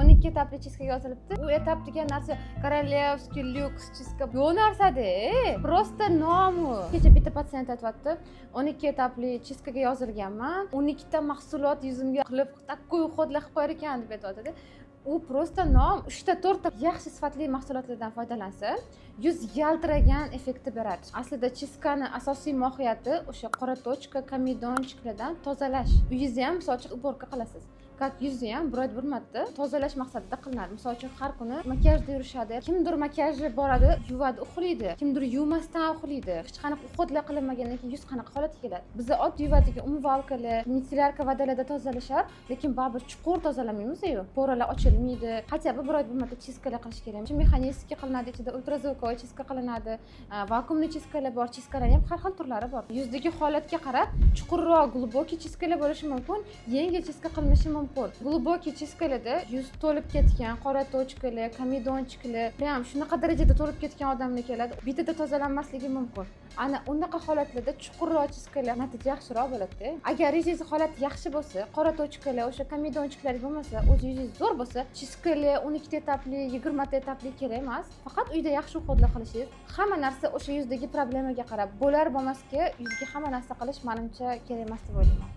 12 etapli chiskaga yozilibdi. U etap degan narsa Korolevskiy, lyuks chiska bu narsa-da. Prosta nomi. Kecha bitta patsient aytibdi, 12 etapli chiskaga yozilganman. 12 ta mahsulot yuzimga qilib, takkoy uxodlar qilib qo'yar ekan deb aytadi. U prosta nom 3 ta 4 ta yaxshi sifatli mahsulotlardan foydalansa, yuz yaltiragan effektni beradi. Aslida chiskani asosiy mohiyati o'sha qora tochka, komedonchiklardan tozalash. Uyingizni ham misol uchun уборка qilasiz. Как yuzni ham bir oyda bir marta tozalash maqsadida qilinadi. Misol uchun har kuni makiyajda yurishadi. Kimdir makiyajga boradi, yuvadi, uxlaydi. Kimdir yuvmasdan uxlaydi. Hech qanaqa uxodlar qilinmagandan keyin yuz qanaqa holatga keladi? Bizda oddiy yuvadigan umvalkalar, micellarka vodalarda tozalashar, lekin baribir chuqur tozalamaymiz-ku. Poralar ochilmaydi. Hatto bir oyda bir marta chiskalar qilish kerak. Mexanistik qilinadi, ichida ultrazvukovoy chiska qilinadi. Vakuumli chiskalar bor, chiskalar ham har xil turlari bor. Yuzdagi holatga qarab chuqurroq, glubokий chiskalar bo'lishi mumkin, yengil chiska qilinishi mumkin. Glubokий chiskalarda yuz to'lib ketgan, qora tochkalar, komedonchiklar, ham shunaqa darajada to'lib ketgan odamlar keladi. Bitada tozalanmasligi mumkin. Ana unaqa holatlarda chuqurroq chiskalar natija yaxshiroq bo'ladi. Agar yuzingiz holati yaxshi bo'lsa, qora tochkalar, o'sha komedonchiklar bo'lmasa, o'z yuzingiz zo'r bo'lsa, chiskalar 12 etapli, 20 etapli kerak emas. Faqat uyda yaxshi uxodlar qilishingiz, hamma narsa o'sha yuzdagi problemaga qarab bo'lar bo'lmasga, yuzga hamma narsa qilish menimcha kerak emas deb o'ylayman.